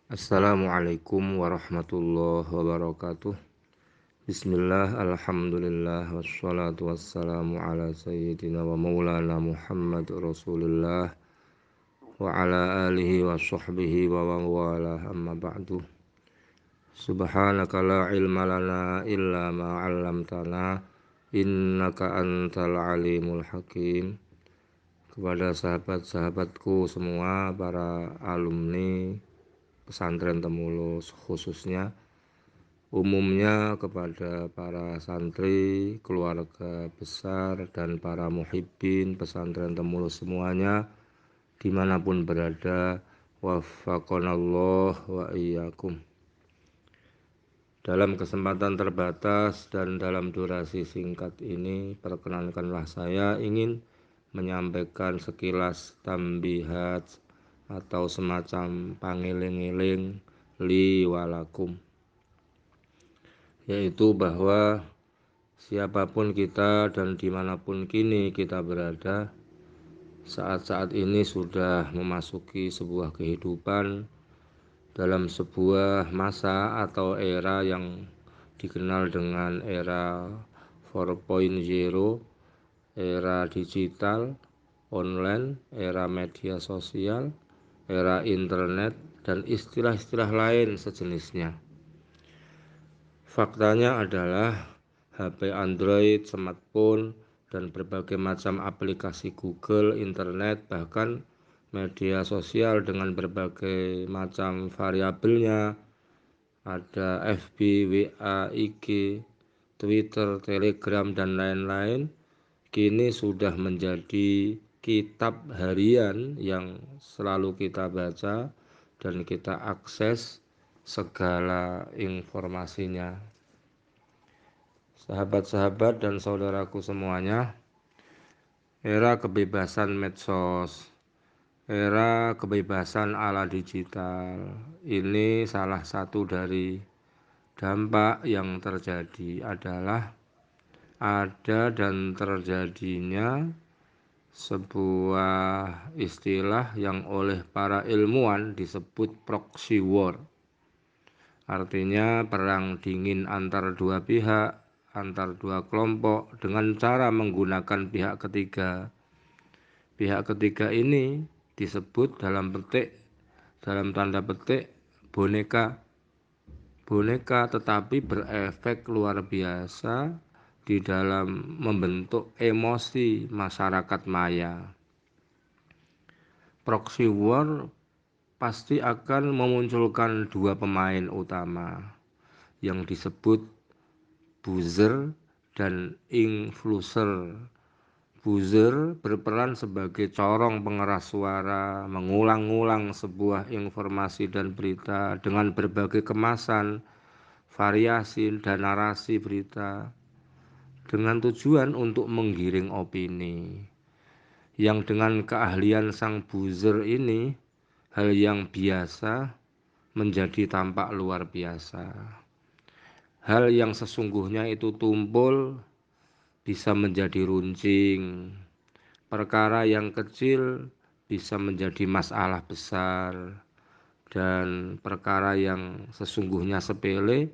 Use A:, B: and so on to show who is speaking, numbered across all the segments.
A: Assalamualaikum warahmatullahi wabarakatuh. Bismillah, alhamdulillah, wassalatu wassalamu ala sayyidina wa maulana Muhammad Rasulullah wa ala alihi wa sahbihi wa mawalah, amma ba'du. Subhanaka la ilma lana illa ma 'allamtana innaka antal alimul hakim. Kepada sahabat-sahabatku semua, para alumni pesantren Temulus, khususnya umumnya kepada para santri, keluarga besar, dan para muhibbin pesantren Temulus semuanya dimanapun berada, waffaqanallah wa iyyakum. Dalam kesempatan terbatas dan dalam durasi singkat ini, perkenankanlah saya ingin menyampaikan sekilas tambihat atau semacam pangiling-iling li walakum, yaitu bahwa siapapun kita dan dimanapun kini kita berada, saat-saat ini sudah memasuki sebuah kehidupan dalam sebuah masa atau era yang dikenal dengan era 4.0, era digital, online, era media sosial, era internet, dan istilah-istilah lain sejenisnya. Faktanya adalah HP Android, smartphone, dan berbagai macam aplikasi Google, internet, bahkan media sosial dengan berbagai macam variabelnya, ada FB, WA, IG, Twitter, Telegram, dan lain-lain, kini sudah menjadi kitab harian yang selalu kita baca dan kita akses segala informasinya. Sahabat-sahabat dan saudaraku semuanya, era kebebasan medsos, era kebebasan ala digital, ini salah satu dari dampak yang terjadi adalah ada dan terjadinya sebuah istilah yang oleh para ilmuwan disebut proxy war. Artinya perang dingin antar dua pihak, antar dua kelompok dengan cara menggunakan pihak ketiga. Pihak ketiga ini disebut dalam tanda petik boneka, tetapi berefek luar biasa di dalam membentuk emosi masyarakat maya. Proxy war pasti akan memunculkan dua pemain utama yang disebut buzzer dan influencer. Buzzer berperan sebagai corong pengeras suara, mengulang-ulang sebuah informasi dan berita dengan berbagai kemasan, variasi, dan narasi berita dengan tujuan untuk menggiring opini. Yang dengan keahlian sang buzzer ini, hal yang biasa menjadi tampak luar biasa. Hal yang sesungguhnya itu tumpul bisa menjadi runcing. Perkara yang kecil bisa menjadi masalah besar. Dan perkara yang sesungguhnya sepele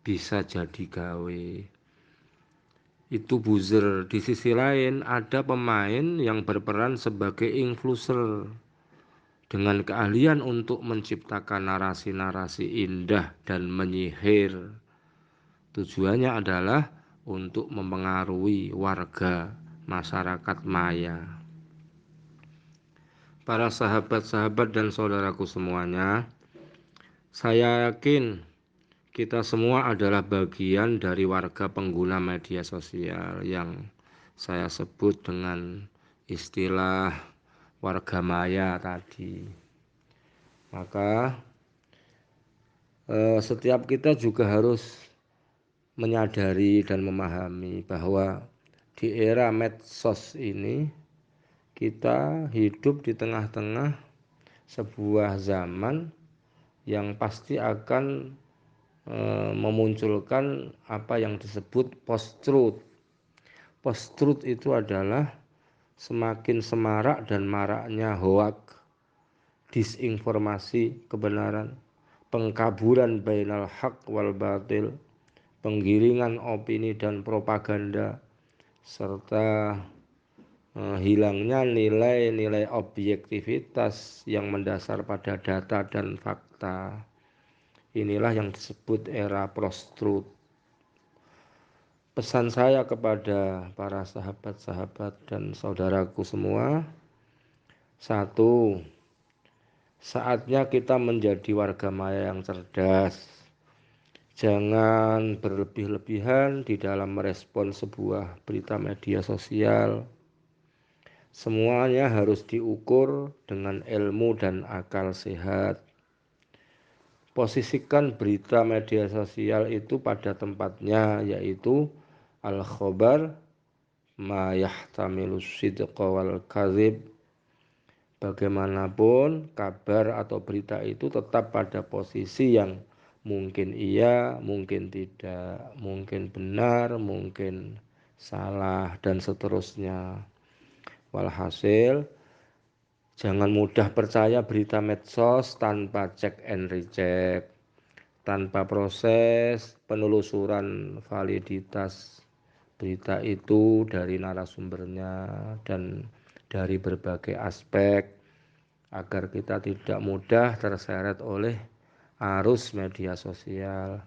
A: bisa jadi gawe. Itu buzzer. Di sisi lain ada pemain yang berperan sebagai influencer dengan keahlian untuk menciptakan narasi-narasi indah dan menyihir. Tujuannya adalah untuk mempengaruhi warga masyarakat maya. Para sahabat-sahabat dan saudaraku semuanya, saya yakin kita semua adalah bagian dari warga pengguna media sosial yang saya sebut dengan istilah warga maya tadi. Maka setiap kita juga harus menyadari dan memahami bahwa di era medsos ini kita hidup di tengah-tengah sebuah zaman yang pasti akan memunculkan apa yang disebut post-truth. Post-truth itu adalah semakin semarak dan maraknya hoak, disinformasi kebenaran, pengkaburan bainal haq wal batil, penggiringan opini dan propaganda, serta hilangnya nilai-nilai objektivitas yang mendasar pada data dan fakta. Inilah yang disebut era post-truth. Pesan saya kepada para sahabat-sahabat dan saudaraku semua, satu, saatnya kita menjadi warga maya yang cerdas. Jangan berlebih-lebihan di dalam merespon sebuah berita media sosial. Semuanya harus diukur dengan ilmu dan akal sehat. Posisikan berita media sosial itu pada tempatnya, yaitu al-khobar ma yahtamilu sidqa wal kadzib. Bagaimanapun kabar atau berita itu tetap pada posisi yang mungkin iya, mungkin tidak, mungkin benar, mungkin salah, dan seterusnya. Walhasil, jangan mudah percaya berita medsos tanpa cek and recheck, tanpa proses penelusuran validitas berita itu dari narasumbernya dan dari berbagai aspek, agar kita tidak mudah terseret oleh arus media sosial.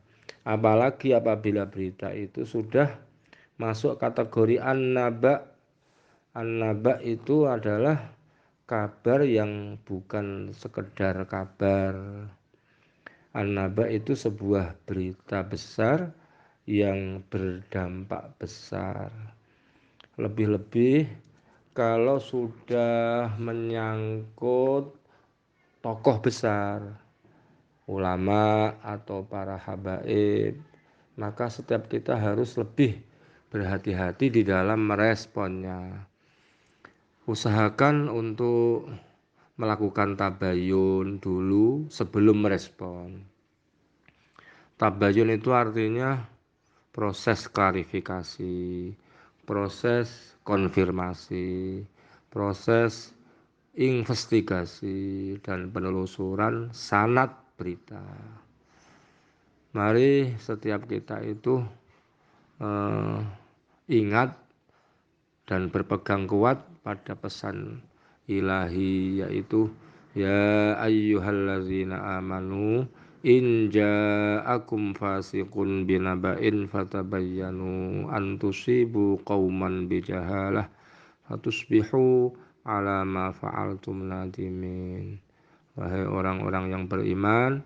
A: Apalagi apabila berita itu sudah masuk kategori an-naba. An-naba itu adalah kabar yang bukan sekedar kabar. An-naba itu sebuah berita besar yang berdampak besar. Lebih-lebih kalau sudah menyangkut tokoh besar, ulama atau para habaib, maka setiap kita harus lebih berhati-hati di dalam meresponnya. Usahakan untuk melakukan tabayun dulu sebelum merespon. Tabayun itu artinya proses klarifikasi, proses konfirmasi, proses investigasi dan penelusuran sanad berita. Mari setiap kita itu ingat dan berpegang kuat pada pesan ilahi, yaitu ya ayyuhallazina amanu in ja'akum fasiqun binaba'in fatabayyanu an tusibu qauman bijahalah fatusbihu ala ma fa'altum nadimin. Wahai orang-orang yang beriman,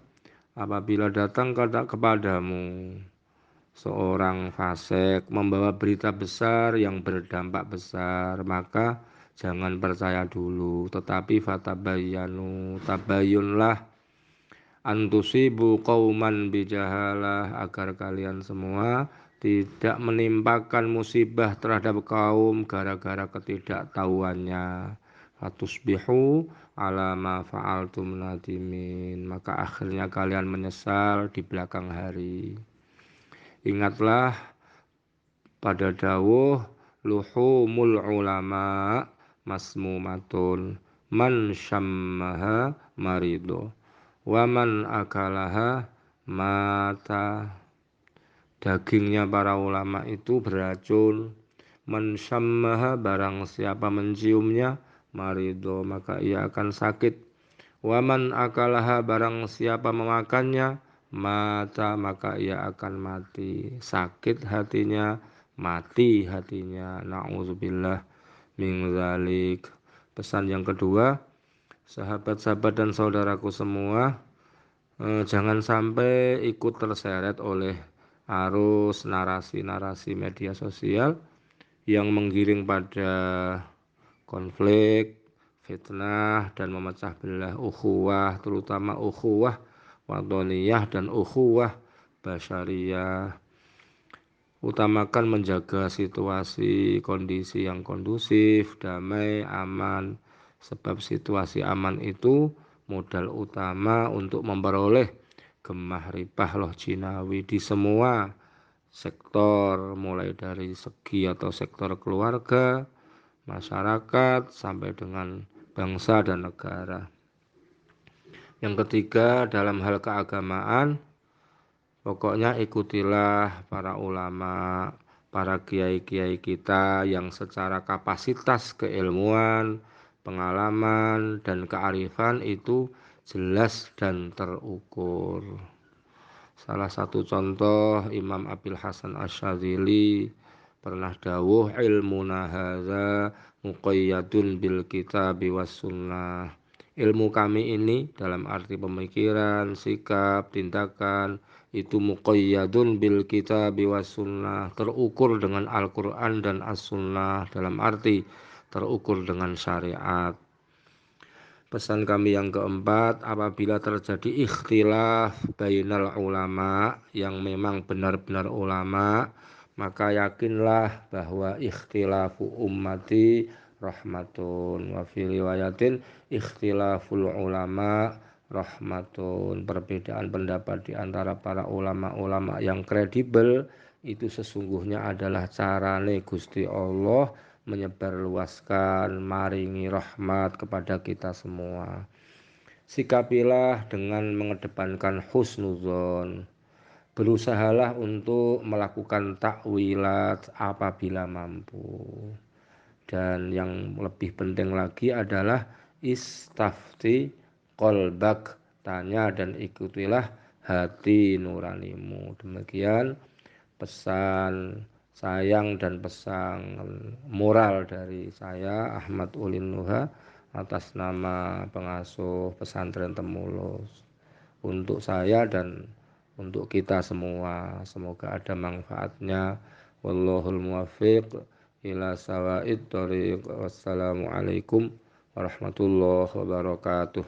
A: apabila datang kepadamu seorang fasik membawa berita besar yang berdampak besar, maka jangan percaya dulu, tetapi fatabayyanu, tabayunlah, antusibu qauman bijahalah, agar kalian semua tidak menimpakan musibah terhadap kaum gara-gara ketidaktahuannya. Fatusbihu ala ma fa'altum nadimin, maka akhirnya kalian menyesal di belakang hari. Ingatlah pada dawuh luhumul ulama masmumatun man syammaha marido wa man akalaha mata. Dagingnya para ulama itu beracun. Man syammaha, barang siapa menciumnya, marido, maka ia akan sakit. Wa man akalaha, barang siapa memakannya, mata, maka ia akan mati. Sakit hatinya, mati hatinya. Na'udzubillah min dzalik. Pesan yang kedua, sahabat-sahabat dan saudaraku semua, jangan sampai ikut terseret oleh arus narasi-narasi media sosial yang menggiring pada konflik, fitnah, dan memecah belah ukhuwah, terutama ukhuwah wadoniyah dan ukhuwah basyariyah. Utamakan menjaga situasi kondisi yang kondusif, damai, aman, sebab situasi aman itu modal utama untuk memperoleh gemah ripah loh jinawi di semua sektor, mulai dari segi atau sektor keluarga, masyarakat, sampai dengan bangsa dan negara. Yang ketiga, dalam hal keagamaan, pokoknya ikutilah para ulama, para kiai-kiai kita yang secara kapasitas keilmuan, pengalaman, dan kearifan itu jelas dan terukur. Salah satu contoh Imam Abil Hasan Asyadzili pernah dawuh, ilmuna hadza muqayyadun bil kitabi was sunnah. Ilmu kami ini dalam arti pemikiran, sikap, tindakan itu muqayyadun bil kitabi was sunnah, terukur dengan Al-Qur'an dan As-Sunnah, dalam arti terukur dengan syariat. Pesan kami yang keempat, apabila terjadi ikhtilaf bainal ulama yang memang benar-benar ulama, maka yakinlah bahwa ikhtilafu ummati rahmatun, wa fi riwayatin ikhtilaful ulama rahmatun. Perbedaan pendapat di antara para ulama-ulama yang kredibel itu sesungguhnya adalah carane Gusti Allah menyebarluaskan maringi rahmat kepada kita semua. Sikapilah dengan mengedepankan husnuzon. Berusahalah untuk melakukan takwilat apabila mampu. Dan yang lebih penting lagi adalah istafti qalbak, tanya dan ikutilah hati nuranimu. Demikian pesan sayang dan pesan moral dari saya Ahmad Ulin Nuha atas nama pengasuh pesantren Temulus, untuk saya dan untuk kita semua. Semoga ada manfaatnya. Wallahul muwaffiq ila sawa'id thoriq. Wassalamualaikum warahmatullahi wabarakatuh.